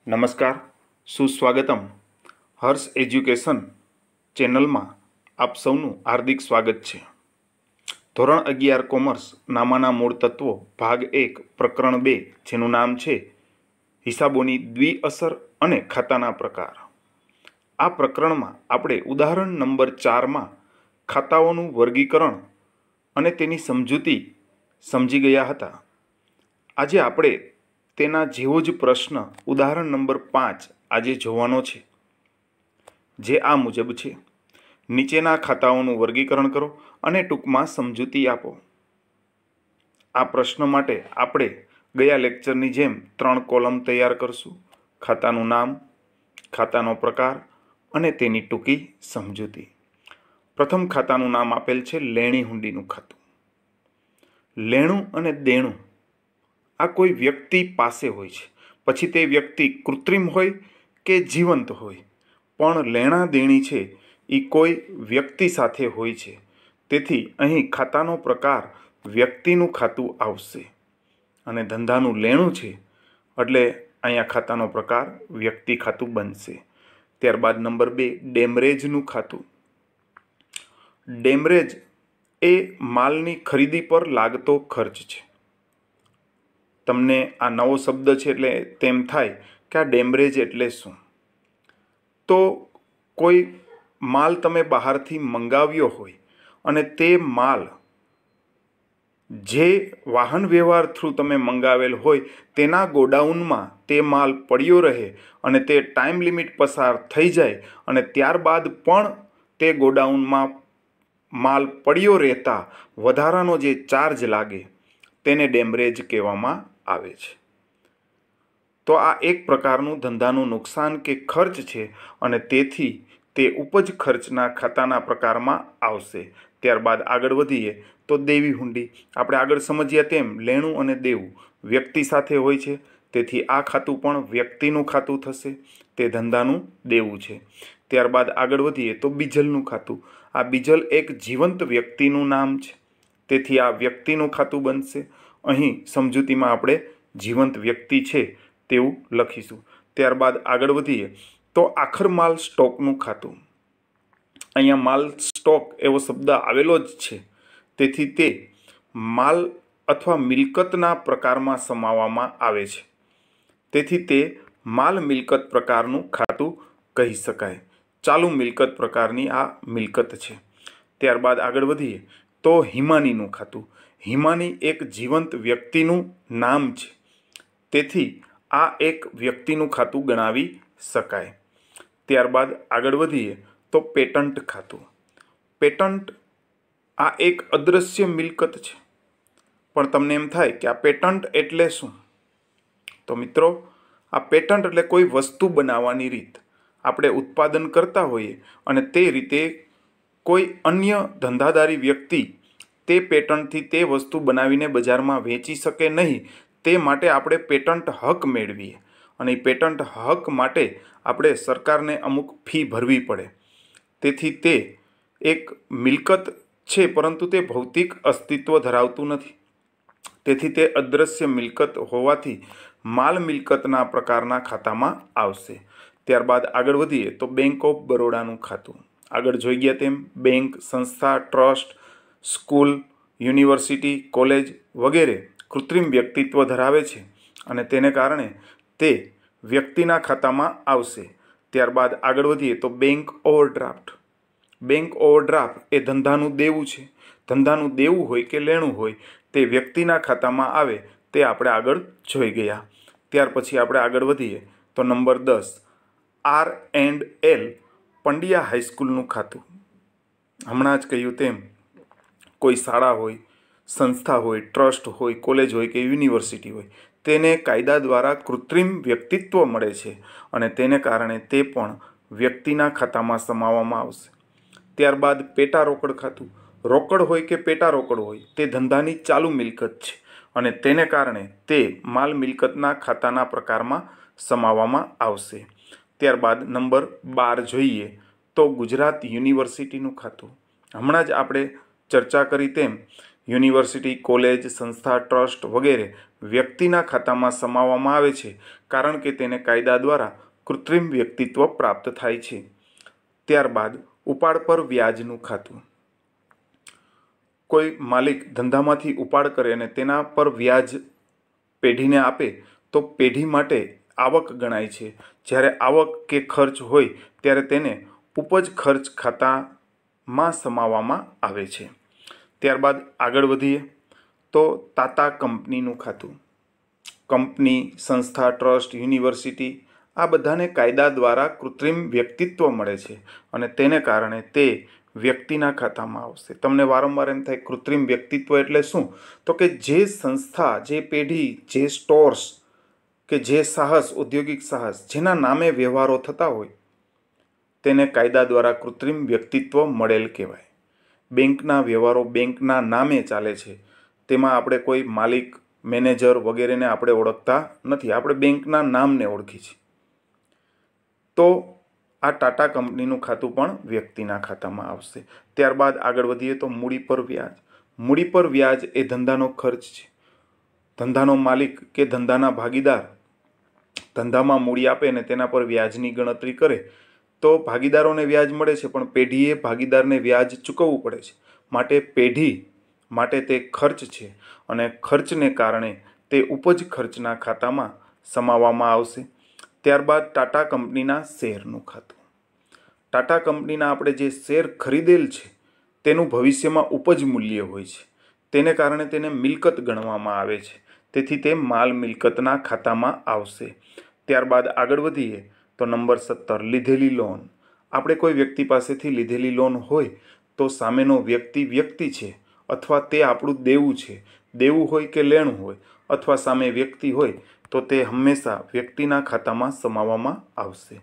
नमस्कार, सुस्वागतम। हर्ष education channel में आप सौનું हार्दिक स्वागत है। ધોરણ 11 કોમર્સ નામાના મૂળ તત્વો ભાગ 1 પ્રકરણ 2 જેનું નામ છે હિસાબોની દ્વિઅસર અને ખાતાના પ્રકાર। આ પ્રકરણમાં આપણે ઉદાહરણ નંબર 4 માં ખાતાઓનું વર્ગીકરણ અને તેની સમજૂતી સમજી ગયા હતા। આજે આપણે તેના જેવો જ પ્રશ્ન ઉદાહરણ નંબર 5 આજે જોવાનો છે, જે આ મુજબ છે। નીચેના ખાતાઓનું વર્ગીકરણ કરો અને ટૂંકમાં સમજૂતી આપો। આ પ્રશ્ન માટે આપણે ગયા લેક્ચરની જેમ 3 કોલમ તૈયાર કરશું। ખાતાનું નામ, ખાતાનો પ્રકાર અને તેની ટૂંકી સમજૂતી। પ્રથમ ખાતાનું નામ આપેલ છે લેણી હુંડીનું ખાતું। લેણું અને દેણું આ કોઈ વ્યક્તિ પાસે હોય છે, પછી તે વ્યક્તિ કૃત્રિમ હોય કે જીવંત હોય, પણ લેણા દેણી છે એ કોઈ વ્યક્તિ સાથે હોય છે। તેથી અહીં ખાતાનો પ્રકાર વ્યક્તિનું ખાતું આવશે અને ધંધાનું લેણું છે એટલે અહીંયા ખાતાનો પ્રકાર વ્યક્તિ ખાતું બનશે। ત્યારબાદ નંબર 2 ડેમરેજનું ખાતું। ડેમરેજ એ માલની ખરીદી પર લાગતો ખર્ચ છે। તમને આ નવો શબ્દ છે એટલે તેમ થાય કે આ ડેમરેજ એટલે શું? તો કોઈ માલ તમે બહારથી મંગાવ્યો હોય અને તે માલ જે વાહન વ્યવહાર થ્રુ તમે મંગાવેલ હોય તેના ગોડાઉનમાં તે માલ પડ્યો રહે અને તે ટાઈમ લિમિટ પસાર થઈ જાય અને ત્યારબાદ પણ તે ગોડાઉનમાં માલ પડ્યો રહેતા વધારાનો જે ચાર્જ લાગે તેને ડેમરેજ કહેવામાં આવે છે। તો આ એક પ્રકારનું ધંધાનું નુકસાન કે ખર્ચ છે અને તેથી તે ઉપજ ખર્ચના ખાતાના પ્રકારમાં આવશે। ત્યારબાદ આગળ વધીએ તો દેવી હુંડી। આપણે આગળ સમજ્યા તેમ લેણું અને દેવું વ્યક્તિ સાથે હોય છે, તેથી આ ખાતું પણ વ્યક્તિનું ખાતું થશે, તે ધંધાનું દેવું છે। ત્યારબાદ આગળ વધીએ તો બીજલનું ખાતું। આ બીજલ એક જીવંત વ્યક્તિનું નામ છે, તેથી આ વ્યક્તિનું ખાતું બનશે। અહીં સમજૂતીમાં આપણે જીવંત વ્યક્તિ છે તેવું લખીશું। ત્યારબાદ આગળ વધીએ તો આખર માલ સ્ટોકનું ખાતું। અહીંયા માલ સ્ટોક એવો શબ્દ આવેલો જ છે, તેથી તે માલ અથવા મિલકતના પ્રકારમાં સમાવવામાં આવે છે, તેથી તે માલ મિલકત પ્રકારનું ખાતું કહી શકાય। ચાલુ મિલકત પ્રકારની આ મિલકત છે। ત્યારબાદ આગળ વધીએ તો હિમાનીનું ખાતું। હિમાની એક જીવંત વ્યક્તિનું નામ છે, તેથી આ એક વ્યક્તિનું ખાતું ગણાવી શકાય। ત્યારબાદ આગળ વધીએ તો પેટન્ટ ખાતું। પેટન્ટ આ એક અદૃશ્ય મિલકત છે, પણ તમને એમ થાય કે આ પેટન્ટ એટલે શું? તો મિત્રો, આ પેટન્ટ એટલે કોઈ વસ્તુ બનાવવાની રીત। આપણે ઉત્પાદન કરતા હોઈએ અને તે રીતે કોઈ અન્ય ધંધાદારી વ્યક્તિ તે પેટન્ટથી તે વસ્તુ બનાવીને બજારમાં વેચી શકે નહીં, તે માટે આપણે પેટન્ટ હક મેળવીએ અને એ પેટન્ટ હક માટે આપણે સરકારને અમુક ફી ભરવી પડે। તેથી તે એક મિલકત છે, પરંતુ તે ભૌતિક અસ્તિત્વ ધરાવતું નથી, તેથી તે અદૃશ્ય મિલકત હોવાથી માલ મિલકતના પ્રકારના ખાતામાં આવશે। ત્યારબાદ આગળ વધીએ તો બેંક ઓફ બરોડાનું ખાતું। આગળ જોઈ ગયા તેમ બેંક, સંસ્થા, ટ્રસ્ટ, સ્કૂલ, યુનિવર્સિટી, કોલેજ વગેરે કૃત્રિમ વ્યક્તિત્વ ધરાવે છે અને તેને કારણે તે વ્યક્તિના ખાતામાં આવશે। ત્યારબાદ આગળ વધીએ તો બેંક ઓવરડ્રાફ્ટ। બેંક ઓવરડ્રાફ્ટ એ ધંધાનું દેવું છે। ધંધાનું દેવું હોય કે લેણું હોય તે વ્યક્તિના ખાતામાં આવે તે આપણે આગળ જોઈ ગયા। ત્યાર પછી આપણે આગળ વધીએ તો નંબર 10 R&L પંડ્યા હાઈસ્કૂલનું ખાતું। હમણાં જ કહ્યું તેમ કોઈ શાળા હોય, સંસ્થા હોય, ટ્રસ્ટ હોય, કોલેજ હોય કે યુનિવર્સિટી હોય, તેને કાયદા દ્વારા કૃત્રિમ વ્યક્તિત્વ મળે છે અને તેને કારણે તે પણ વ્યક્તિના ખાતામાં સમાવવામાં આવશે। ત્યારબાદ પેટા રોકડ ખાતું, રોકડ હોય કે પેટા રોકડ હોય તે ધંધાની ચાલુ મિલકત છે અને તેને કારણે તે માલ મિલકતના ખાતાના પ્રકારમાં સમાવવામાં આવશે। ત્યારબાદ નંબર 12 જોઈએ તો ગુજરાત યુનિવર્સિટીનું ખાતું। હમણાં જ આપણે ચર્ચા કરી તેમ યુનિવર્સિટી, કોલેજ, સંસ્થા, ટ્રસ્ટ વગેરે વ્યક્તિના ખાતામાં સમાવવામાં આવે છે કારણ કે તેને કાયદા દ્વારા કૃત્રિમ વ્યક્તિત્વ પ્રાપ્ત થાય છે। ત્યારબાદ ઉપાડ પર વ્યાજનું ખાતું। કોઈ માલિક ધંધામાંથી ઉપાડ કરે અને તેના પર વ્યાજ પેઢીને આપે તો પેઢી માટે આવક ગણાય છે। જ્યારે આવક કે ખર્ચ હોય ત્યારે તેને ઉપજ ખર્ચ ખાતામાં સમાવવામાં આવે છે। ત્યારબાદ આગળ વધીએ તો તાતા કંપનીનું ખાતું। કંપની, સંસ્થા, ટ્રસ્ટ, યુનિવર્સિટી આ બધાને કાયદા દ્વારા કૃત્રિમ વ્યક્તિત્વ મળે છે અને તેને કારણે તે વ્યક્તિના ખાતામાં આવશે। તમને વારંવાર એમ થાય કૃત્રિમ વ્યક્તિત્વ એટલે શું? તો કે જે સંસ્થા, જે પેઢી, જે સ્ટોર્સ કે જે સાહસ, ઔદ્યોગિક સાહસ જેના નામે વ્યવહારો થતા હોય તેને કાયદા દ્વારા કૃત્રિમ વ્યક્તિત્વ મળેલ કહેવાય। બેંકના વ્યવહારો બેંકના નામે ચાલે છે, તેમાં આપણે કોઈ માલિક, મેનેજર વગેરેને આપણે ઓળખતા નથી, આપણે બેંકના નામને ઓળખી છીએ। તો આ ટાટા કંપનીનું ખાતું પણ વ્યક્તિના ખાતામાં આવશે। ત્યારબાદ આગળ વધીએ તો મૂડી પર વ્યાજ। મૂડી પર વ્યાજ એ ધંધાનો ખર્ચ છે। ધંધાનો માલિક કે ધંધાના ભાગીદાર ધંધામાં મૂડી આપે અને તેના પર વ્યાજની ગણતરી કરે તો ભાગીદારોને વ્યાજ મળે છે, પણ પેઢીએ ભાગીદારને વ્યાજ ચૂકવવું પડે છે, માટે પેઢી માટે તે ખર્ચ છે અને ખર્ચને કારણે તે ઉપજ ખર્ચના ખાતામાં સમાવવામાં આવશે। ત્યારબાદ ટાટા કંપનીના શેરનું ખાતું। ટાટા કંપનીના આપણે જે શેર ખરીદેલ છે તેનું ભવિષ્યમાં ઉપજ મૂલ્ય હોય છે, તેને કારણે તેને મિલકત ગણવામાં આવે છે, તેથી તે માલ મિલકતના ખાતામાં આવશે। ત્યારબાદ આગળ વધીએ તો નંબર 17 લીધેલી લોન। આપણે કોઈ વ્યક્તિ પાસેથી લીધેલી લોન હોય તો સામેનો વ્યક્તિ છે અથવા તે આપણું દેવું છે, દેવું હોય કે લેણું હોય અથવા સામે વ્યક્તિ હોય તો તે હંમેશા વ્યક્તિના ખાતામાં સમાવવામાં આવશે।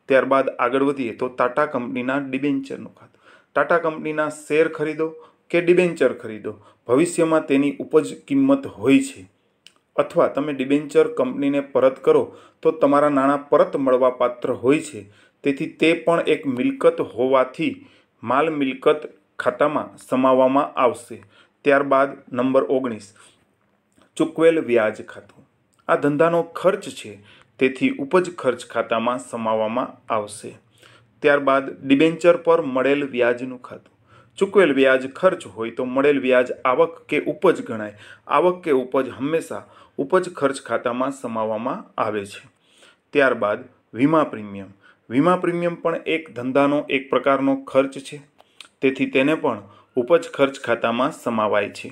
ત્યારબાદ આગળ વધીએ તો ટાટા કંપનીના ડિબેન્ચરનું ખાતું। ટાટા કંપનીના શેર ખરીદો કે ડિબેન્ચર ખરીદો, ભવિષ્યમાં તેની ઉપજ કિંમત હોય છે અથવા તમે ડિબેન્ચર કંપનીને પરત કરો તો તમારા નાણાં પરત મળવા પાત્ર હોય છે, તેથી તે પણ એક મિલકત હોવાથી માલ મિલકત ખાતામાં સમાવવામાં આવશે। ત્યારબાદ નંબર 19 ચૂકવેલ વ્યાજ ખાતું। આ ધંધાનો ખર્ચ છે, તેથી ઉપજ ખર્ચ ખાતામાં સમાવવામાં આવશે। ત્યારબાદ ડિબેન્ચર પર મળેલ વ્યાજનું ખાતું। ચૂકવેલ વ્યાજ ખર્ચ હોય તો મળેલ વ્યાજ આવક કે ઉપજ ગણાય। આવક કે ઉપજ હંમેશા ઉપજ ખર્ચ ખાતામાં સમાવવામાં આવે છે। ત્યારબાદ વીમા પ્રીમિયમ। વીમા પ્રીમિયમ પણ એક ધંધાનો એક પ્રકારનો ખર્ચ છે, તેથી તેને પણ ઉપજ ખર્ચ ખાતામાં સમાવાય છે।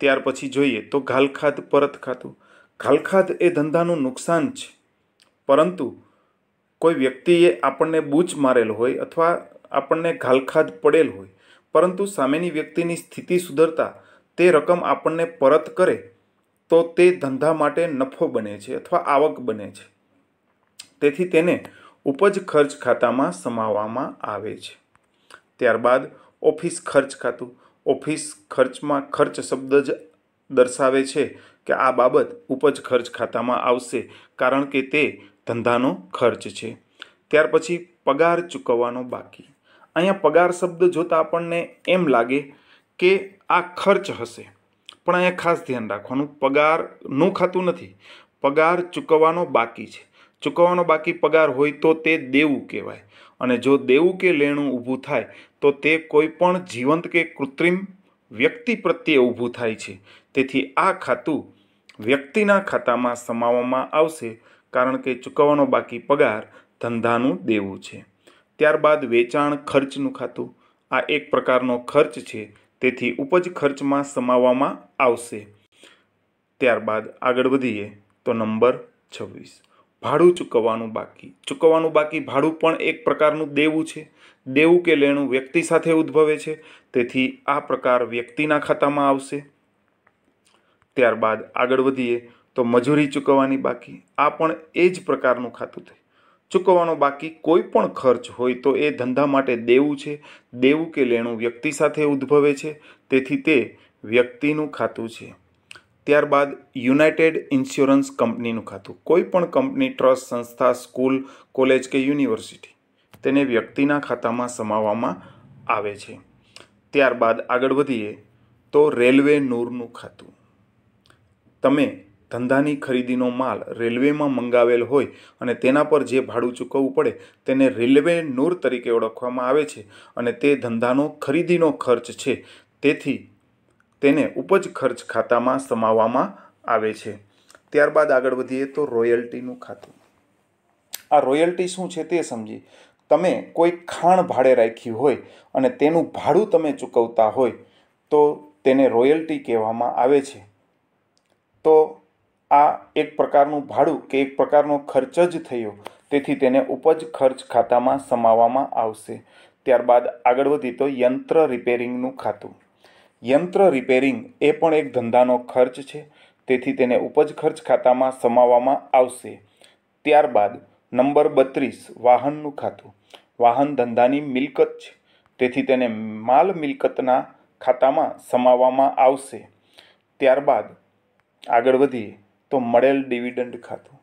ત્યાર પછી જોઈએ તો ઘાલખાદ પરત ખાતું। ઘાલખાદ એ ધંધાનું નુકસાન છે, પરંતુ કોઈ વ્યક્તિએ આપણને બૂચ મારેલ હોય અથવા આપણને ઘાલખાદ પડેલ હોય, પરંતુ સામેની વ્યક્તિની સ્થિતિ સુધરતા તે રકમ આપણને પરત કરે તો તે ધંધા માટે નફો બને છે અથવા આવક બને છે, તેથી તેને ઉપજ ખર્ચ ખાતામાં સમાવવામાં આવે છે। ત્યારબાદ ઓફિસ ખર્ચ ખાતું। ઓફિસ ખર્ચમાં ખર્ચ શબ્દ જ દર્શાવે છે કે આ બાબત ઉપજ ખર્ચ ખાતામાં આવશે કારણ કે તે ધંધાનો ખર્ચ છે। ત્યાર પછી પગાર ચૂકવવાનો બાકી। અહીંયા પગાર શબ્દ જોતા આપણને એમ લાગે કે આ ખર્ચ હશે, પણ અહીંયા ખાસ ધ્યાન રાખવાનું, પગારનું ખાતું નથી, પગાર ચૂકવવાનો બાકી છે। ચૂકવવાનો બાકી પગાર હોય તો તે દેવું કહેવાય, અને જો દેવું કે લેણું ઊભું થાય તો તે કોઈ પણ જીવંત કે કૃત્રિમ વ્યક્તિ પ્રત્યે ઊભું થાય છે, તેથી આ ખાતું વ્યક્તિના ખાતામાં સમાવવામાં આવશે કારણ કે ચૂકવવાનો બાકી પગાર ધંધાનું દેવું છે। ત્યારબાદ વેચાણ ખર્ચનું ખાતું। આ એક પ્રકારનો ખર્ચ છે, તેથી ઉપજ ખર્ચમાં સમાવવામાં આવશે। ત્યારબાદ આગળ વધીએ તો નંબર 26 ભાડું ચૂકવવાનું બાકી। ચૂકવવાનું બાકી ભાડું પણ એક પ્રકારનું દેવું છે। દેવું કે લેણું વ્યક્તિ સાથે ઉદ્ભવે છે, તેથી આ પ્રકાર વ્યક્તિના ખાતામાં આવશે। ત્યારબાદ આગળ વધીએ તો મજૂરી ચૂકવવાની બાકી। આ પણ એ જ પ્રકારનું ખાતું છે। ચૂકવવાનો બાકી કોઈ પણ ખર્ચ હોય તો એ ધંધા માટે દેવું છે. દેવું કે લેણું વ્યક્તિ સાથે ઉદ્ભવે છે, તેથી તે વ્યક્તિનું ખાતું છે. ત્યારબાદ યુનાઇટેડ ઇન્સ્યોરન્સ કંપનીનું ખાતું. કોઈ પણ કંપની, ટ્રસ્ટ, સંસ્થા, સ્કૂલ, કોલેજ કે યુનિવર્સિટી, તેને વ્યક્તિના ખાતામાં સમાવવામાં આવે છે. ત્યારબાદ આગળ વધીએ તો રેલવે નૂરનું ખાતું. તમે ધંધાની ખરીદીનો માલ રેલવેમાં મંગાવેલ હોય અને તેના પર જે ભાડું ચૂકવવું પડે તેને રેલવે નૂર તરીકે ઓળખવામાં આવે છે અને તે ધંધાનો ખરીદીનો ખર્ચ છે, તેથી તેને ઉપજ ખર્ચ ખાતામાં સમાવવામાં આવે છે. ત્યારબાદ આગળ વધીએ તો રોયલ્ટીનું ખાતું. આ રોયલ્ટી શું છે તે સમજીએ. તમે કોઈ ખાણ ભાડે રાખ્યું હોય અને તેનું ભાડું તમે ચૂકવતા હોય તો તેને રોયલ્ટી કહેવામાં આવે છે. તો આ એક પ્રકારનું ભાડું કે એક પ્રકારનો ખર્ચ જ થયો, તેથી તેને ઉપજ ખર્ચ ખાતામાં સમાવવામાં આવશે. ત્યારબાદ આગળ વધી તો યંત્ર રિપેરિંગનું ખાતું. યંત્ર રિપેરિંગ એ પણ એક ધંધાનો ખર્ચ છે, તેથી તેને ઉપજ ખર્ચ ખાતામાં સમાવવામાં આવશે. ત્યારબાદ નંબર 32 વાહનનું ખાતું. વાહન ધંધાની મિલકત છે, તેથી તેને માલ મિલકતના ખાતામાં સમાવવામાં આવશે. ત્યારબાદ આગળ વધીએ તો મળેલ ડિવિડન્ડ ખાતું.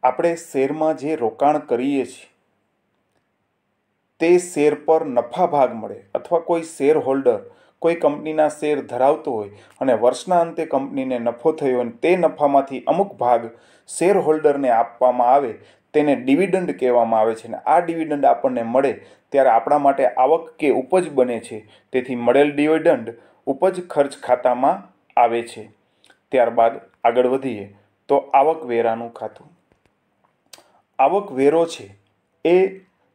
આપણે શેરમાં જે રોકાણ કરીએ છીએ તે શેર પર નફા ભાગ મળે અથવા કોઈ શેર હોલ્ડર કોઈ કંપનીના શેર ધરાવતો હોય અને વર્ષના અંતે કંપનીને નફો થયો અને તે નફામાંથી અમુક ભાગ શેર હોલ્ડરને આપવામાં આવે તેને ડિવિડન્ડ કહેવામાં આવે છે. અને આ ડિવિડન્ડ આપણને મળે ત્યારે આપણા માટે આવક કે ઉપજ બને છે, તેથી મળેલ ડિવિડન્ડ ઉપજ ખર્ચ ખાતામાં આવે છે. ત્યારબાદ આગળ વધીએ તો આવકવેરાનું ખાતું. આવકવેરો છે એ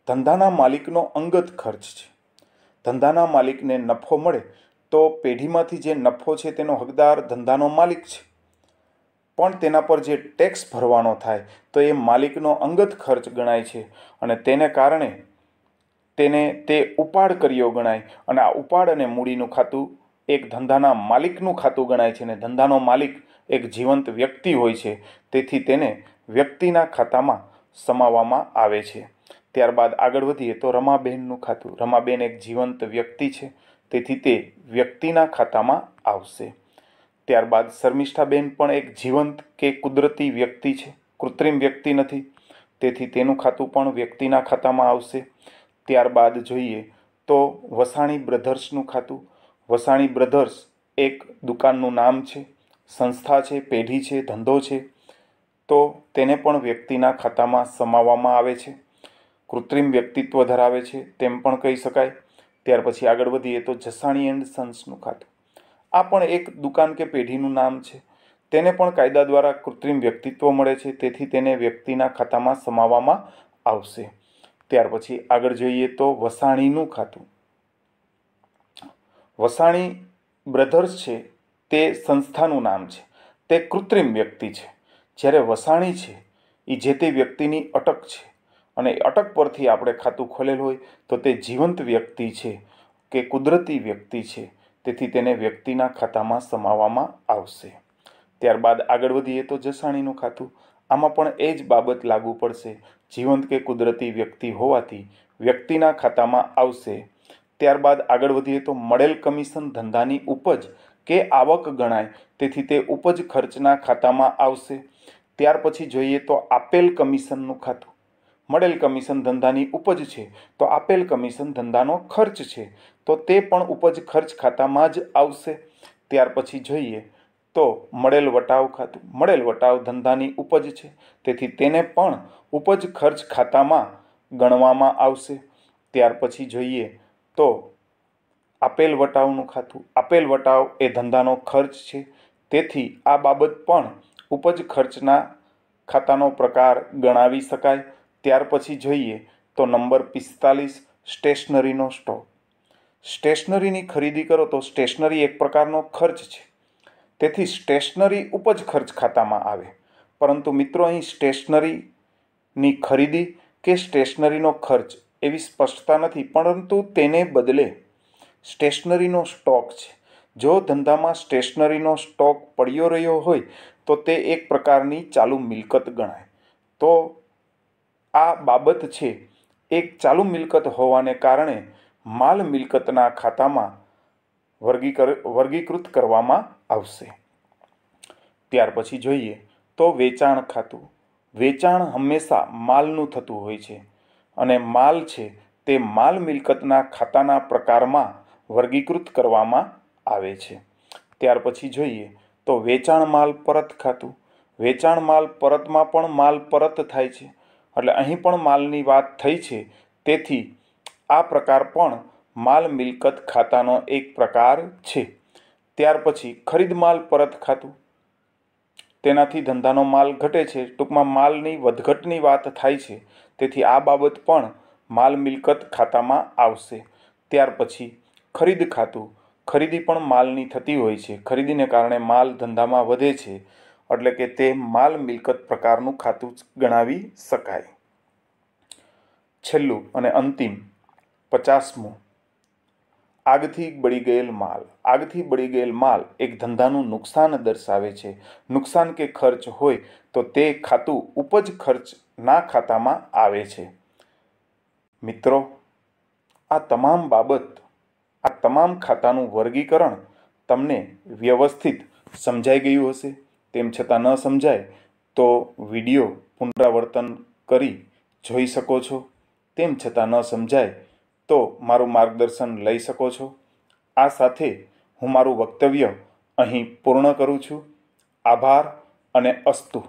ધંધાના માલિકનો અંગત ખર્ચ છે. ધંધાના માલિકને નફો મળે તો પેઢીમાંથી જે નફો છે તેનો હકદાર ધંધાનો માલિક છે, પણ તેના પર જે ટેક્સ ભરવાનો થાય તો એ માલિકનો અંગત ખર્ચ ગણાય છે અને તેને કારણે તેને તે ઉપાડ કર્યો ગણાય અને આ ઉપાડ અને મૂડીનું ખાતું એક ધંધાના માલિકનું ખાતું ગણાય છે. અને ધંધાનો માલિક એક જીવંત વ્યક્તિ હોય છે, તેથી તેને વ્યક્તિના ખાતામાં સમાવવામાં આવે છે. ત્યારબાદ આગળ વધીએ તો રમાબેનનું ખાતું. રમાબેન એક જીવંત વ્યક્તિ છે, તેથી તે વ્યક્તિના ખાતામાં આવશે. ત્યારબાદ શર્મિષ્ઠાબેન પણ એક જીવંત કે કુદરતી વ્યક્તિ છે, કૃત્રિમ વ્યક્તિ નથી, તેથી તેનું ખાતું પણ વ્યક્તિના ખાતામાં આવશે. ત્યારબાદ જોઈએ તો વસાણી બ્રધર્સનું ખાતું. વસાણી બ્રધર્સ એક દુકાનનું નામ છે, સંસ્થા છે, પેઢી છે, ધંધો છે, તો તેને પણ વ્યક્તિના ખાતામાં સમાવવામાં આવે છે. કૃત્રિમ વ્યક્તિત્વ ધરાવે છે તેમ પણ કહી શકાય. ત્યાર પછી આગળ વધીએ તો જસાણી એન્ડ સન્સનું ખાતું. આ પણ એક દુકાન કે પેઢીનું નામ છે, તેને પણ કાયદા દ્વારા કૃત્રિમ વ્યક્તિત્વ મળે છે, તેથી તેને વ્યક્તિના ખાતામાં સમાવવામાં આવશે. ત્યાર પછી આગળ જોઈએ તો વસાણીનું ખાતું. વસાણી બ્રધર્સ છે તે સંસ્થાનું નામ છે, તે કૃત્રિમ વ્યક્તિ છે, જ્યારે વસાણી છે એ જે તે વ્યક્તિની અટક છે અને અટક પરથી આપણે ખાતું ખોલેલ હોય તો તે જીવંત વ્યક્તિ છે કે કુદરતી વ્યક્તિ છે, તેથી તેને વ્યક્તિના ખાતામાં સમાવવામાં આવશે. ત્યારબાદ આગળ વધીએ તો જસાણીનું ખાતું. આમાં પણ એ જ બાબત લાગુ પડશે, જીવંત કે કુદરતી વ્યક્તિ હોવાથી વ્યક્તિના ખાતામાં આવશે. ત્યારબાદ આગળ વધીએ તો મળેલ કમિશન ધંધાની ઉપજ કે આવક ગણાય, તેથી તે ઉપજ ખર્ચના ખાતામાં આવશે. ત્યાર પછી જોઈએ તો આપેલ કમિશનનું ખાતું. મળેલ કમિશન ધંધાની ઉપજ છે તો આપેલ કમિશન ધંધાનો ખર્ચ છે, તો તે પણ ઉપજ ખર્ચ ખાતામાં જ આવશે. ત્યાર પછી જોઈએ તો મળેલ વટાવ ખાતું. મળેલ વટાવ ધંધાની ઉપજ છે, તેથી તેને પણ ઉપજ ખર્ચ ખાતામાં ગણવામાં આવશે. ત્યાર પછી જોઈએ તો આપેલ વટાવનું ખાતું. આપેલ વટાવ એ ધંધાનો ખર્ચ છે, તેથી આ બાબત પણ ઉપજ ખર્ચના ખાતાનો પ્રકાર ગણાવી શકાય. ત્યાર પછી જોઈએ તો નંબર 45 સ્ટેશનરીનો સ્ટોક. સ્ટેશનરીની ખરીદી કરો તો સ્ટેશનરી એક પ્રકારનો ખર્ચ છે, તેથી સ્ટેશનરી ઉપજ ખર્ચ ખાતામાં આવે. પરંતુ મિત્રો અહીં સ્ટેશનરીની ખરીદી કે સ્ટેશનરીનો ખર્ચ એવી સ્પષ્ટતા નથી, પરંતુ તેને બદલે સ્ટેશનરીનો સ્ટોક છે. જો ધંધામાં સ્ટેશનરીનો સ્ટોક પડ્યો રહ્યો હોય તો તે એક પ્રકારની ચાલુ મિલકત ગણાય. તો આ બાબત છે એક ચાલુ મિલકત હોવાને કારણે માલ મિલકતના ખાતામાં વર્ગીકૃત કરવામાં આવશે। ત્યાર પછી જોઈએ તો વેચાણ ખાતું। વેચાણ હંમેશા માલનું થતું હોય છે અને માલ છે તે માલ મિલકતના ખાતાના પ્રકારમાં વર્ગીકૃત કરવામાં આવે છે। ત્યાર પછી જોઈએ તો વેચાણ માલ પરત ખાતું। વેચાણ માલ પરતમાં પણ માલ પરત થાય છે, એટલે અહીં પણ માલની વાત થઈ છે, તેથી આ પ્રકાર પણ માલ મિલકત ખાતાનો એક પ્રકાર છે। ત્યાર પછી ખરીદ માલ પરત ખાતું। તેનાથી ધંધાનો માલ ઘટે છે, ટૂંકમાં માલની વધઘટની વાત થાય છે, તેથી આ બાબત પણ માલ મિલકત ખાતામાં આવશે। ત્યાર પછી ખરીદ ખાતું। ખરીદી પણ માલની થતી હોય છે, ખરીદીને કારણે માલ ધંધામાં વધે છે, એટલે કે તે માલ મિલકત પ્રકારનું ખાતું ગણાવી શકાય। છેલ્લું અને અંતિમ 50મું, આગથી બળી ગયેલ માલ। આગથી બળી ગયેલ માલ એક ધંધાનું નુકસાન દર્શાવે છે। નુકસાન કે ખર્ચ હોય તો તે ખાતું ઉપજ ખર્ચના ખાતામાં આવે છે। મિત્રો, આ તમામ બાબત, આ તમામ ખાતાનું વર્ગીકરણ તમને વ્યવસ્થિત સમજાઈ ગયું હશે। તેમ છતાં ન સમજાય તો વિડીયો પુનરાવર્તન કરી જોઈ શકો છો। તેમ છતાં ન સમજાય તો મારું માર્ગદર્શન લઈ શકો છો। આ સાથે હું મારું વક્તવ્ય અહીં પૂર્ણ કરું છું। આભાર અને અસ્તુ।